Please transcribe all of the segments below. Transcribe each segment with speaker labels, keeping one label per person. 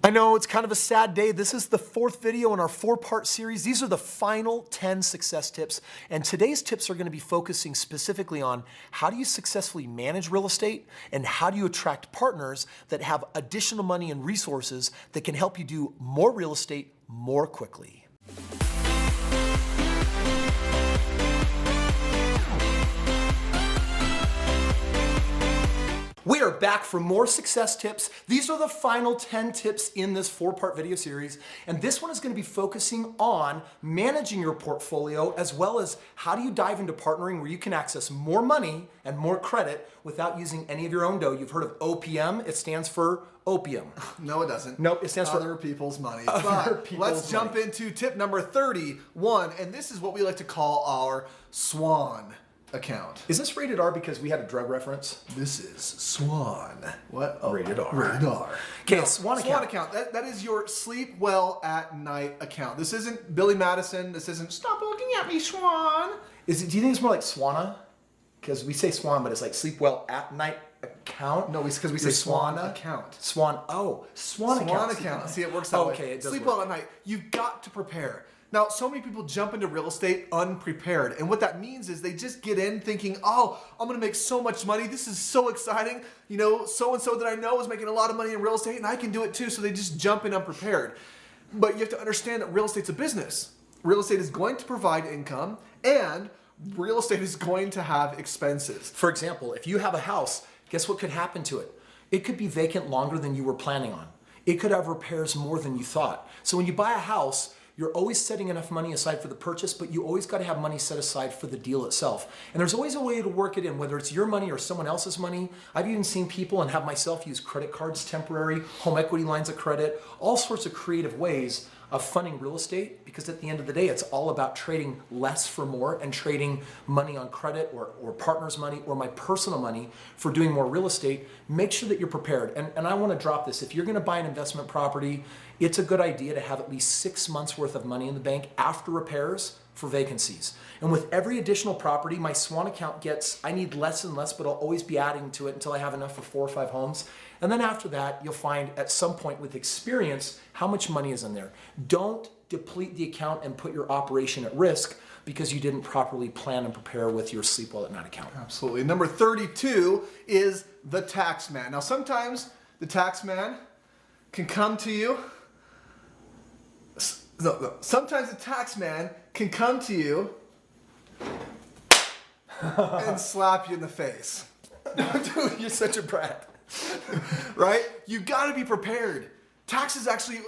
Speaker 1: I know it's kind of a sad day. This is the fourth video in our 4-part series. These are the final 10 success tips. And today's tips are going to be focusing specifically on how do you successfully manage real estate and how do you attract partners that have additional money and resources that can help you do more real estate more quickly. We are back for more success tips. These are the final 10 tips in this 4-part video series. And this one is going to be focusing on managing your portfolio as well as how do you dive into partnering where you can access more money and more credit without using any of your own dough. You've heard of OPM. It stands for opium.
Speaker 2: No, it doesn't.
Speaker 1: Nope, it stands for
Speaker 2: other people's money.
Speaker 1: Let's
Speaker 2: jump into tip number 31. And this is what we like to call our SWAN account.
Speaker 1: Is this rated R because we had a drug reference?
Speaker 2: This is SWAN. What? Oh,
Speaker 1: rated R.
Speaker 2: Rated R.
Speaker 1: Okay,
Speaker 2: no,
Speaker 1: SWAN account.
Speaker 2: That is your sleep well at night account. This isn't Billy Madison. This isn't stop looking at me, Swan.
Speaker 1: Do you think it's more like Swana? Because we say Swan, but it's like sleep well at night account.
Speaker 2: No, because we say SWAN account.
Speaker 1: Swan account.
Speaker 2: SWAN account. See, it works that way.
Speaker 1: Okay, it does
Speaker 2: sleep
Speaker 1: work.
Speaker 2: well at night. You've got to prepare. Now, so many people jump into real estate unprepared. And what that means is they just get in thinking, oh, I'm going to make so much money. This is so exciting. You know, so-and-so that I know is making a lot of money in real estate and I can do it too. So they just jump in unprepared. But you have to understand that real estate's a business. Real estate is going to provide income and real estate is going to have expenses.
Speaker 1: For example, if you have a house, guess what could happen to it? It could be vacant longer than you were planning on. It could have repairs more than you thought. So when you buy a house, you're always setting enough money aside for the purchase, but you always got to have money set aside for the deal itself. And there's always a way to work it in, whether it's your money or someone else's money. I've even seen people and have myself use credit cards, temporary, home equity lines of credit, all sorts of creative ways of funding real estate, because at the end of the day, it's all about trading less for more and trading money on credit or partner's money or my personal money for doing more real estate. Make sure that you're prepared. And I want to drop this. If you're going to buy an investment property, it's a good idea to have at least 6 months worth of money in the bank after repairs for vacancies. And with every additional property, my SWAN account I need less and less, but I'll always be adding to it until I have enough for 4 or 5 homes. And then after that, you'll find at some point with experience how much money is in there. Don't deplete the account and put your operation at risk because you didn't properly plan and prepare with your sleep well at night account.
Speaker 2: Absolutely. Number 32 is the Taxman. Now, sometimes the Taxman can come to you. Sometimes the Taxman can come to you and slap you in the face.
Speaker 1: Dude, you're such a brat.
Speaker 2: Right? You got to be prepared. Taxes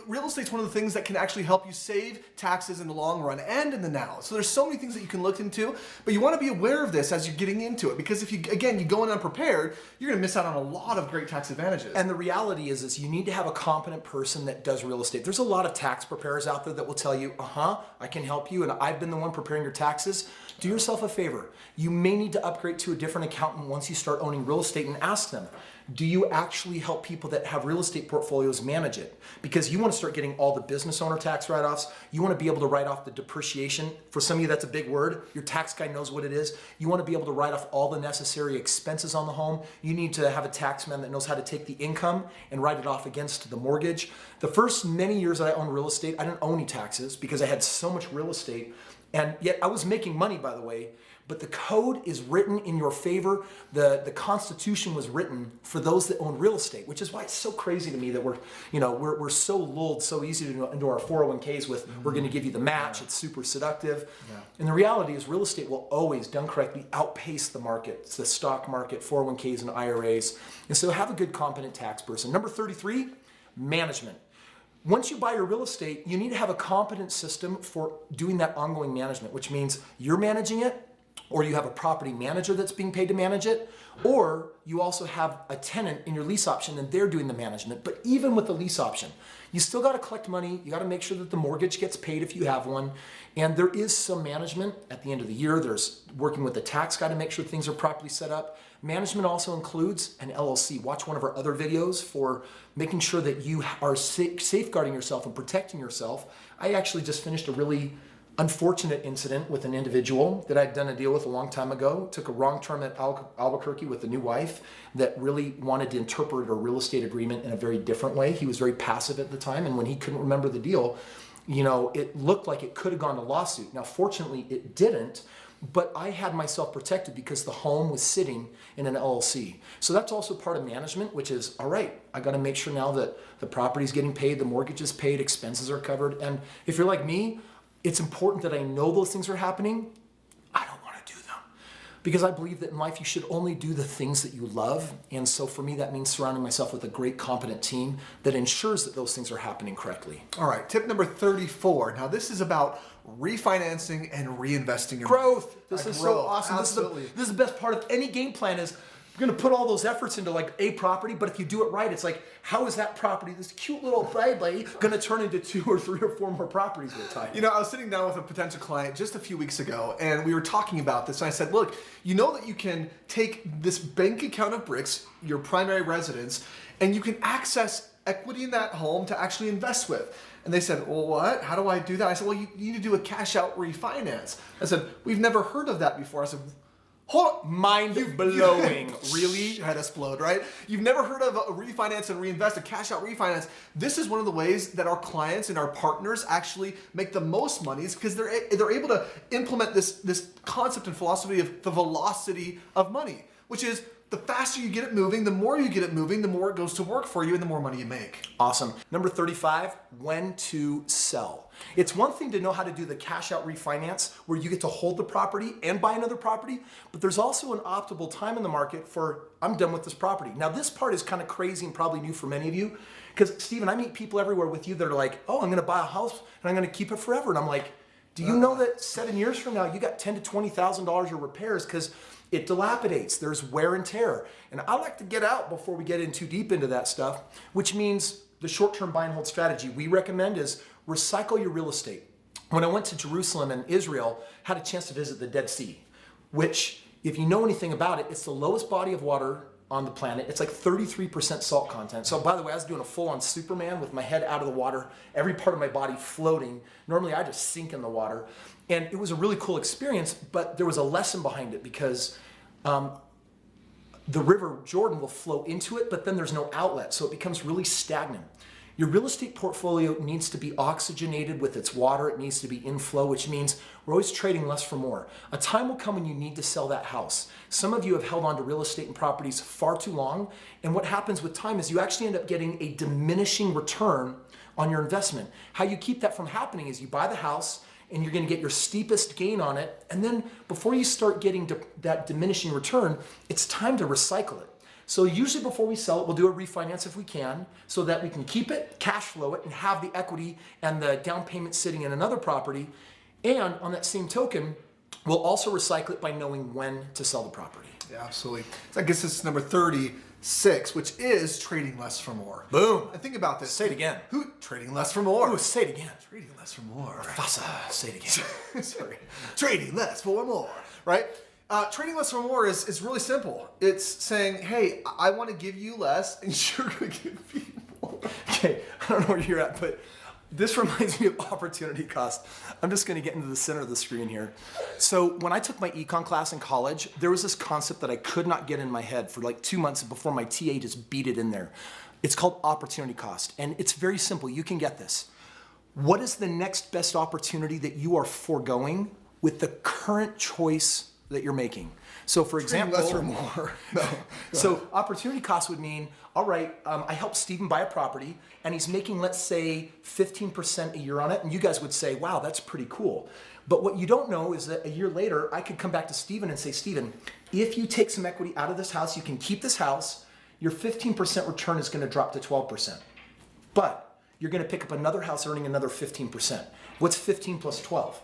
Speaker 2: real estate's one of the things that can actually help you save taxes in the long run and in the now. So there's so many things that you can look into, but you want to be aware of this as you're getting into it, because if you go in unprepared, you're going to miss out on a lot of great tax advantages.
Speaker 1: And the reality is you need to have a competent person that does real estate. There's a lot of tax preparers out there that will tell you, I can help you, and I've been the one preparing your taxes. Do yourself a favor. You may need to upgrade to a different accountant once you start owning real estate and ask them, do you actually help people that have real estate portfolios manage it? Because you want to start getting all the business owner tax write-offs. You want to be able to write off the depreciation. For some of you, that's a big word. Your tax guy knows what it is. You want to be able to write off all the necessary expenses on the home. You need to have a taxman that knows how to take the income and write it off against the mortgage. The first many years that I owned real estate, I didn't owe any taxes because I had so much real estate. And yet I was making money, by the way. But the code is written in your favor. The Constitution was written for those that own real estate, which is why it's so crazy to me that we're so lulled so easy into our 401ks with we're going to give you the match. Yeah. It's super seductive. Yeah. And the reality is real estate will always, done correctly, outpace the market. It's the stock market, 401ks and IRAs. And so have a good, competent tax person. Number 33, management. Once you buy your real estate, you need to have a competent system for doing that ongoing management, which means you're managing it, or you have a property manager that's being paid to manage it, or you also have a tenant in your lease option and they're doing the management. But even with the lease option, you still got to collect money. You got to make sure that the mortgage gets paid if you have one. And there is some management at the end of the year. There's working with the tax guy to make sure things are properly set up. Management also includes an LLC. Watch one of our other videos for making sure that you are safeguarding yourself and protecting yourself. I actually just finished a really unfortunate incident with an individual that I'd done a deal with a long time ago. Took a wrong turn at Albuquerque with a new wife that really wanted to interpret a real estate agreement in a very different way. He was very passive at the time, and when he couldn't remember the deal, it looked like it could have gone to lawsuit. Now, fortunately, it didn't, but I had myself protected because the home was sitting in an LLC. So that's also part of management, which is, all right, I got to make sure now that the property's getting paid, the mortgage is paid, expenses are covered. And if you're like me, it's important that I know those things are happening. I don't want to do them because I believe that in life you should only do the things that you love. And so for me, that means surrounding myself with a great, competent team that ensures that those things are happening correctly.
Speaker 2: All right, tip number 34. Now this is about refinancing and reinvesting your
Speaker 1: Growth.
Speaker 2: money.
Speaker 1: This is so awesome.
Speaker 2: Absolutely.
Speaker 1: This is the best part of any game plan is you're going to put all those efforts into like a property, but if you do it right, it's like, how is that property, this cute little baby, going to turn into 2 or 3 or 4 more properties with time?
Speaker 2: I was sitting down with a potential client just a few weeks ago, and we were talking about this, and I said, look, you know that you can take this bank account of bricks, your primary residence, and you can access equity in that home to actually invest with. And they said, well, what? How do I do that? I said, well, you need to do a cash out refinance. I said, we've never heard of that before. I said, hold on.
Speaker 1: Mind blowing. Really?
Speaker 2: Head explode, right? You've never heard of a refinance and reinvest, a cash out refinance. This is one of the ways that our clients and our partners actually make the most money is because they're able to implement this concept and philosophy of the velocity of money, which is the faster you get it moving, the more you get it moving, the more it goes to work for you and the more money you make.
Speaker 1: Awesome. Number 35, when to sell. It's one thing to know how to do the cash out refinance where you get to hold the property and buy another property, but there's also an optimal time in the market for I'm done with this property. Now this part is kind of crazy and probably new for many of you because Stephen, I meet people everywhere with you that are like, oh, I'm going to buy a house and I'm going to keep it forever. And I'm like, do you know that 7 years from now you got $10,000 to $20,000 of repairs because it dilapidates, there's wear and tear. And I like to get out before we get in too deep into that stuff, which means the short-term buy and hold strategy we recommend is recycle your real estate. When I went to Jerusalem and Israel, had a chance to visit the Dead Sea, which if you know anything about it, it's the lowest body of water on the planet. It's like 33% salt content. So by the way, I was doing a full-on Superman with my head out of the water, every part of my body floating. Normally I just sink in the water. And it was a really cool experience, but there was a lesson behind it because the river Jordan will flow into it, but then there's no outlet. So it becomes really stagnant. Your real estate portfolio needs to be oxygenated with its water. It needs to be in flow, which means we're always trading less for more. A time will come when you need to sell that house. Some of you have held on to real estate and properties far too long. And what happens with time is you actually end up getting a diminishing return on your investment. How you keep that from happening is you buy the house and you're going to get your steepest gain on it. And then before you start getting that diminishing return, it's time to recycle it. So usually before we sell it, we'll do a refinance if we can, so that we can keep it, cash flow it, and have the equity and the down payment sitting in another property. And on that same token, we'll also recycle it by knowing when to sell the property.
Speaker 2: Yeah, absolutely. So I guess this is number 36, which is trading less for more.
Speaker 1: Boom.
Speaker 2: And think about this.
Speaker 1: Say it again.
Speaker 2: Who? Trading less for more.
Speaker 1: Ooh, say it again.
Speaker 2: Trading less for more.
Speaker 1: Fasa, say it again.
Speaker 2: Sorry. Trading less for more, right? Trading less for more is really simple. It's saying, hey, I want to give you less and you're going to give me more.
Speaker 1: Okay, I don't know where you're at, but this reminds me of opportunity cost. I'm just going to get into the center of the screen here. So when I took my econ class in college, there was this concept that I could not get in my head for like 2 months before my TA just beat it in there. It's called opportunity cost, and it's very simple. You can get this. What is the next best opportunity that you are foregoing with the current choice that you're making? So for example,
Speaker 2: less or more. No.
Speaker 1: So opportunity cost would mean, all right, I helped Stephen buy a property and he's making, let's say 15% a year on it. And you guys would say, wow, that's pretty cool. But what you don't know is that a year later, I could come back to Stephen and say, Stephen, if you take some equity out of this house, you can keep this house, your 15% return is going to drop to 12%. But you're going to pick up another house earning another 15%. What's 15 plus 12?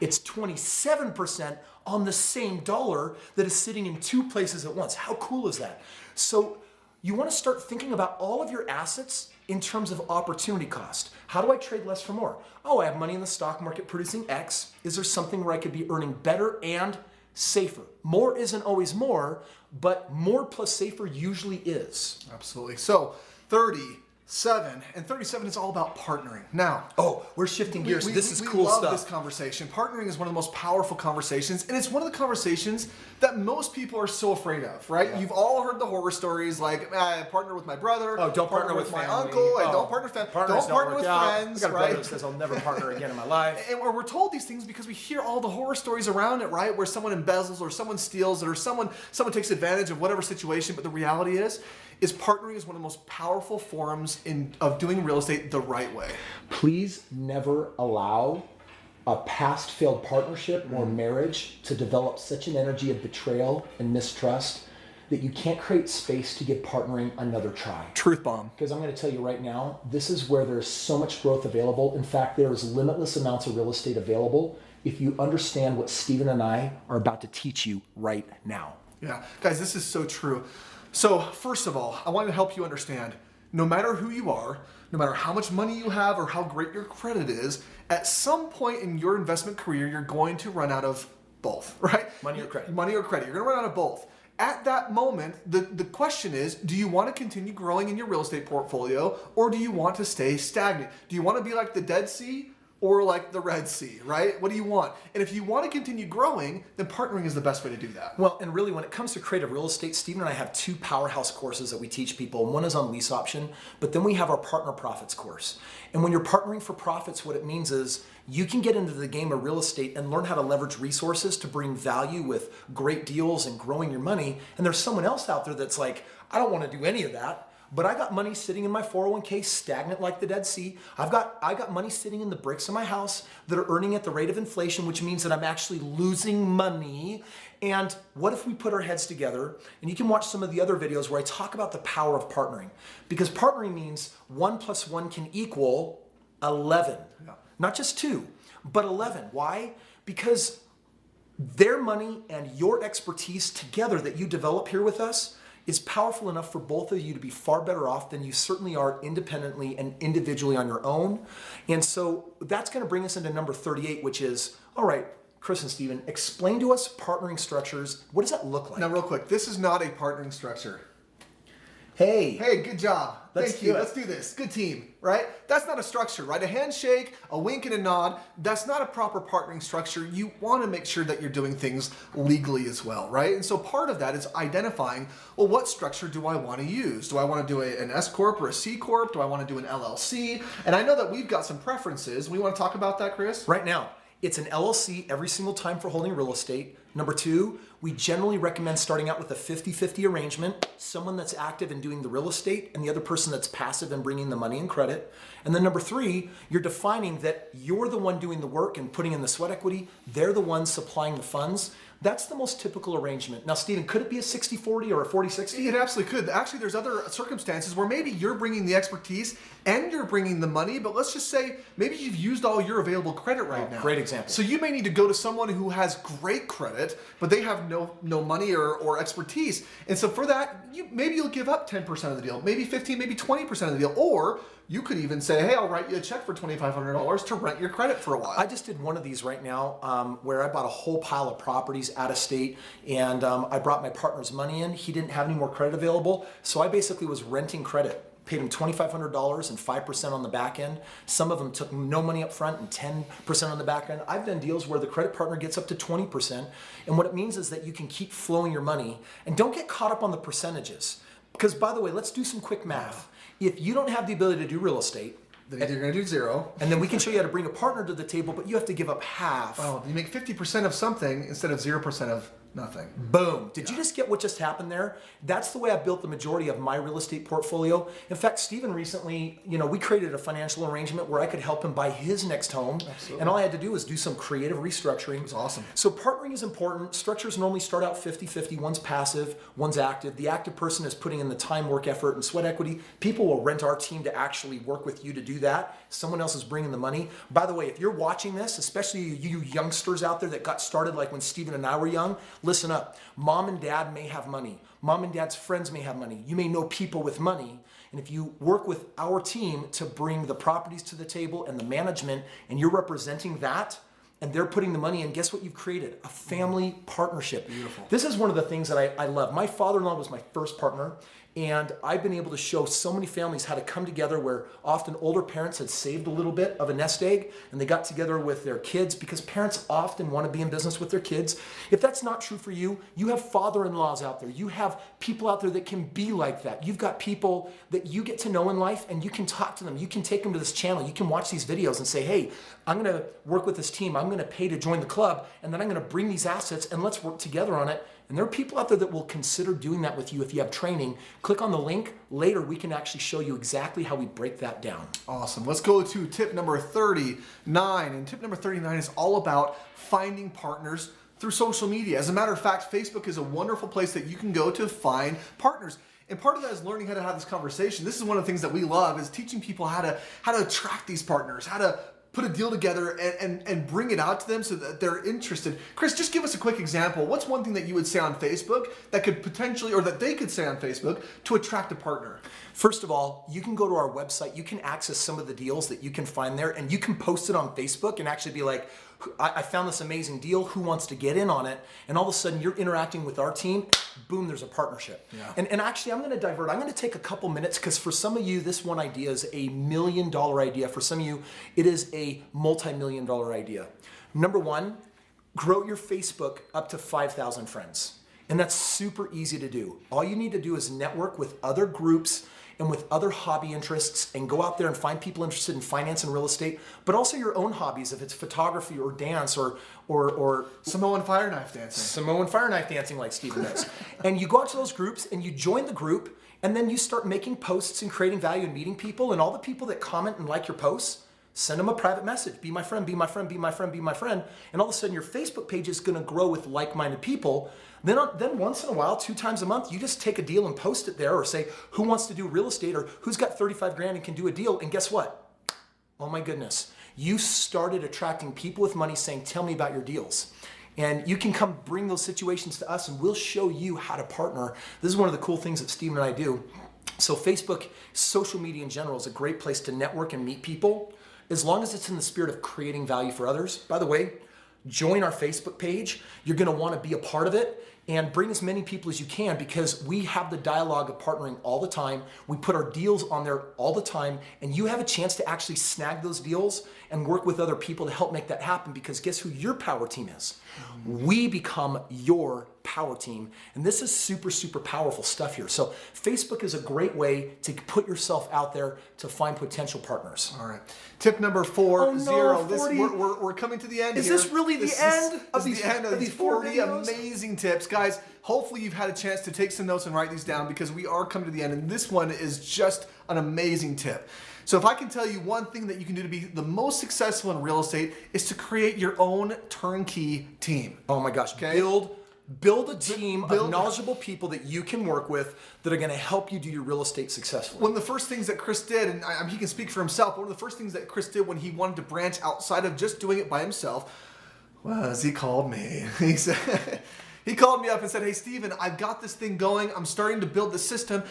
Speaker 1: It's 27% on the same dollar that is sitting in 2 places at once. How cool is that? So you want to start thinking about all of your assets in terms of opportunity cost. How do I trade less for more? Oh, I have money in the stock market producing X. Is there something where I could be earning better and safer? More isn't always more, but more plus safer usually is.
Speaker 2: Absolutely. So 30, 7 and 37 is all about partnering. Now,
Speaker 1: Oh, we're shifting gears. This is cool
Speaker 2: we love
Speaker 1: stuff.
Speaker 2: this conversation. Partnering is one of the most powerful conversations, and it's one of the conversations that most people are so afraid of, right?
Speaker 1: Yeah.
Speaker 2: You've all heard the horror stories like, I partner with my brother.
Speaker 1: Oh, don't partner with
Speaker 2: my
Speaker 1: family.
Speaker 2: uncle.
Speaker 1: Oh,
Speaker 2: Don't partner with family.
Speaker 1: partners
Speaker 2: Don't partner
Speaker 1: work
Speaker 2: with
Speaker 1: out.
Speaker 2: friends,
Speaker 1: I got a brother
Speaker 2: right?
Speaker 1: that says I'll never partner again in my life.
Speaker 2: And we're told these things because we hear all the horror stories around it, right? Where someone embezzles or someone steals or someone takes advantage of whatever situation. But the reality is partnering is one of the most powerful forms of doing real estate the right way.
Speaker 1: Please never allow a past failed partnership or marriage to develop such an energy of betrayal and mistrust that you can't create space to give partnering another try.
Speaker 2: Truth bomb.
Speaker 1: Because I'm going to tell you right now, this is where there's so much growth available. In fact, there is limitless amounts of real estate available if you understand what Stephen and I are about to teach you right now.
Speaker 2: Yeah, guys, this is so true. So first of all, I want to help you understand, no matter who you are, no matter how much money you have or how great your credit is, at some point in your investment career, you're going to run out of both, right?
Speaker 1: Money or credit.
Speaker 2: Money or credit. You're going to run out of both. At that moment, the question is, do you want to continue growing in your real estate portfolio, or do you want to stay stagnant? Do you want to be like the Dead Sea or like the Red Sea, right? What do you want? And if you want to continue growing, then partnering is the best way to do that.
Speaker 1: Well, and really when it comes to creative real estate, Stephen and I have two powerhouse courses that we teach people. One is on lease option, but then we have our Partner Profits course. And when you're partnering for profits, what it means is you can get into the game of real estate and learn how to leverage resources to bring value with great deals and growing your money. And there's someone else out there that's like, I don't want to do any of that. But I got money sitting in my 401k stagnant like the Dead Sea. I got money sitting in the bricks of my house that are earning at the rate of inflation, which means that I'm actually losing money. And what if we put our heads together? And you can watch some of the other videos where I talk about the power of partnering. Because partnering means 1 + 1 can equal 11.
Speaker 2: Yeah.
Speaker 1: Not just 2, but 11. Why? Because their money and your expertise together that you develop here with us is powerful enough for both of you to be far better off than you certainly are independently and individually on your own. And so that's going to bring us into number 38, which is, all right, Kris and Stephen, explain to us partnering structures. What does that look like?
Speaker 2: Now, real quick, this is not a partnering structure.
Speaker 1: Hey,
Speaker 2: Good job. Thank you. Let's do this. Good team, right? That's not a structure, right? A handshake, a wink and a nod, that's not a proper partnering structure. You want to make sure that you're doing things legally as well, right? And so part of that is identifying, well, what structure do I want to use? Do I want to do an S Corp or a C Corp? Do I want to do an LLC? And I know that we've got some preferences. We want to talk about that, Kris?
Speaker 1: Right now, it's an LLC every single time for holding real estate. Number 2, we generally recommend starting out with a 50-50 arrangement, someone that's active in doing the real estate and the other person that's passive in bringing the money and credit. And then number 3, you're defining that you're the one doing the work and putting in the sweat equity. They're the ones supplying the funds. That's the most typical arrangement. Now, Stephen, could it be a 60-40 or a 40-60?
Speaker 2: It absolutely could. Actually, there's other circumstances where maybe you're bringing the expertise and you're bringing the money, but let's just say maybe you've used all your available credit right now.
Speaker 1: Great example.
Speaker 2: So you may need to go to someone who has great credit, but they have no money or expertise. And so for that, maybe you'll give up 10% of the deal, maybe 15, maybe 20% of the deal, or you could even say, hey, I'll write you a check for $2,500 to rent your credit for a while.
Speaker 1: I just did one of these right now where I bought a whole pile of properties out of state, and I brought my partner's money in. He didn't have any more credit available, so I basically was renting credit. Paid him $2,500 and 5% on the back end. Some of them took no money up front and 10% on the back end. I've done deals where the credit partner gets up to 20%. And what it means is that you can keep flowing your money and don't get caught up on the percentages. Because by the way, let's do some quick math. If you don't have the ability to do real estate,
Speaker 2: then you're going to do 0.
Speaker 1: and then we can show you how to bring a partner to the table, but you have to give up half.
Speaker 2: Oh, you make 50% of something instead of 0% of nothing.
Speaker 1: Boom. Did you just get what just happened there? That's the way I built the majority of my real estate portfolio. In fact, Stephen recently, we created a financial arrangement where I could help him buy his next home.
Speaker 2: Absolutely.
Speaker 1: And all I had to do was do some creative restructuring. It
Speaker 2: was awesome.
Speaker 1: So partnering is important. Structures normally start out 50-50. One's passive, one's active. The active person is putting in the time, work, effort, and sweat equity. People will rent our team to actually work with you to do that. Someone else is bringing the money. By the way, if you're watching this, especially you youngsters out there that got started like when Stephen and I were young, listen up. Mom and dad may have money. Mom and dad's friends may have money. You may know people with money. And if you work with our team to bring the properties to the table and the management, and you're representing that, and they're putting the money in, guess what you've created? A family partnership.
Speaker 2: Beautiful.
Speaker 1: This is one of the things that I love. My father-in-law was my first partner, And I've been able to show so many families how to come together where often older parents had saved a little bit of a nest egg and they got together with their kids, because parents often want to be in business with their kids. If that's not true for you, you have father-in-laws out there. You have people out there that can be like that. You've got people that you get to know in life and you can talk to them. You can take them to this channel. You can watch these videos and say, hey, I'm going to work with this team. I'm going to pay to join the club, and then I'm going to bring these assets and let's work together on it. And there are people out there that will consider doing that with you if you have training. Click on the link. Later, we can actually show you exactly how we break that down.
Speaker 2: Awesome. Let's go to tip number 39. And tip number 39 is all about finding partners through social media. As a matter of fact, Facebook is a wonderful place that you can go to find partners. And part of that is learning how to have this conversation. This is one of the things that we love, is teaching people how to attract these partners, how to put a deal together and bring it out to them so that they're interested. Kris, just give us a quick example. What's one thing that you would say on Facebook that could potentially, or that they could say on Facebook to attract a partner?
Speaker 1: First of all, you can go to our website. You can access some of the deals that you can find there, and you can post it on Facebook and actually be like, I found this amazing deal. Who wants to get in on it? And all of a sudden, you're interacting with our team. Boom, there's a partnership. Yeah. And actually, I'm going to divert. I'm going to take a couple minutes, because for some of you, this one idea is a $1 million idea. For some of you, it is a multi-million-dollar idea. Number one, grow your Facebook up to 5,000 friends. And that's super easy to do. All you need to do is network with other groups and with other hobby interests, and go out there and find people interested in finance and real estate, but also your own hobbies, if it's photography or dance or
Speaker 2: Samoan fire knife dancing.
Speaker 1: Samoan fire knife dancing, like Stephen does. And you go out to those groups and you join the group, and then you start making posts and creating value and meeting people, and all the people that comment and like your posts, send them a private message. Be my friend, be my friend, be my friend, be my friend. And all of a sudden your Facebook page is going to grow with like-minded people. Then once in a while, 2 times a month, you just take a deal and post it there, or say, who wants to do real estate, or who's got 35 grand and can do a deal? And guess what? Oh my goodness. You started attracting people with money saying, tell me about your deals. And you can come bring those situations to us and we'll show you how to partner. This is one of the cool things that Stephen and I do. So Facebook, social media in general, is a great place to network and meet people, as long as it's in the spirit of creating value for others. By the way, join our Facebook page. You're going to want to be a part of it, and bring as many people as you can, because we have the dialogue of partnering all the time. We put our deals on there all the time, and you have a chance to actually snag those deals and work with other people to help make that happen, because guess who your power team is? We become your power team, and this is super, super powerful stuff here. So Facebook is a great way to put yourself out there to find potential partners.
Speaker 2: All right. Tip number 40.
Speaker 1: No,
Speaker 2: We're coming to the end.
Speaker 1: Is
Speaker 2: here.
Speaker 1: this really the end of these
Speaker 2: 40
Speaker 1: videos?
Speaker 2: amazing tips, guys? Hopefully you've had a chance to take some notes and write these down, because we are coming to the end, and this one is just an amazing tip. So if I can tell you one thing that you can do to be the most successful in real estate, is to create your own turnkey team.
Speaker 1: Oh my gosh.
Speaker 2: Okay?
Speaker 1: Build a team of knowledgeable people that you can work with that are going to help you do your real estate successfully.
Speaker 2: One of the first things that Kris did, and he can speak for himself, one of the first things that Kris did when he wanted to branch outside of just doing it by himself was he called me. He said, he called me up and said, hey, Stephen, I've got this thing going. I'm starting to build the system.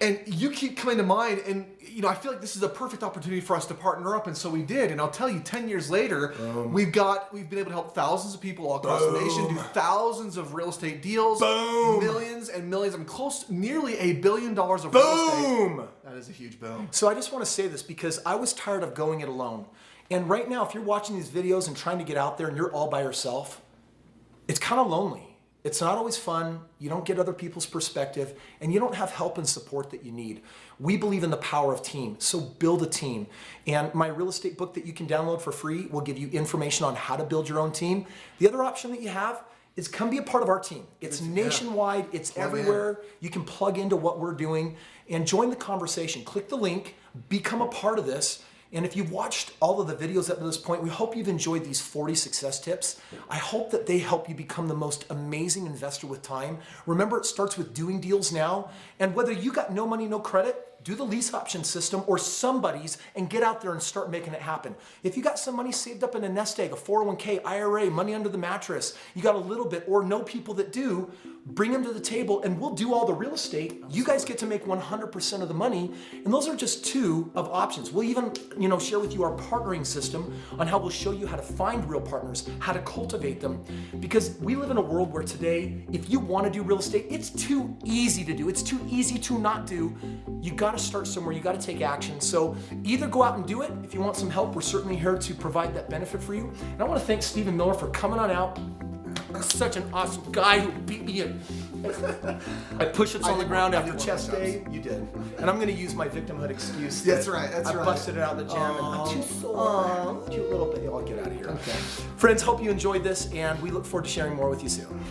Speaker 2: And you keep coming to mind, and I feel like this is a perfect opportunity for us to partner up, and so we did. And I'll tell you, 10 years later, we've been able to help thousands of people all across the nation do thousands of real estate deals, millions and millions. I'm nearly $1 billion of real estate. That is a huge boom.
Speaker 1: So I just want to say this, because I was tired of going it alone. And right now, if you're watching these videos and trying to get out there and you're all by yourself, it's kind of lonely. It's not always fun. You don't get other people's perspective, and you don't have help and support that you need. We believe in the power of team, so build a team. And my real estate book that you can download for free will give you information on how to build your own team. The other option that you have is come be a part of our team. It's nationwide, it's everywhere. You can plug into what we're doing and join the conversation. Click the link, become a part of this. And if you've watched all of the videos up to this point, we hope you've enjoyed these 40 success tips. I hope that they help you become the most amazing investor with time. Remember, it starts with doing deals now. And whether you got no money, no credit, do the lease option system or somebody's and get out there and start making it happen. If you got some money saved up in a nest egg, a 401k, IRA, money under the mattress, you got a little bit or know people that do, bring them to the table and we'll do all the real estate. You guys get to make 100% of the money. And those are just two of options. We'll even, share with you our partnering system on how we'll show you how to find real partners, how to cultivate them. Because we live in a world where today, if you want to do real estate, it's too easy to do. It's too easy to not do. You got to start somewhere. You got to take action. So either go out and do it. If you want some help, we're certainly here to provide that benefit for you. And I want to thank Stephen Miller for coming on out. Such an awesome guy who beat me in. I push-ups on the ground after chest day. You did. And I'm going to use my victimhood excuse.
Speaker 2: That's right.
Speaker 1: I busted it out of the gym and I'm too sore. Cute little baby. I'll get out of here. Okay. Friends, hope you enjoyed this and we look forward to sharing more with you soon.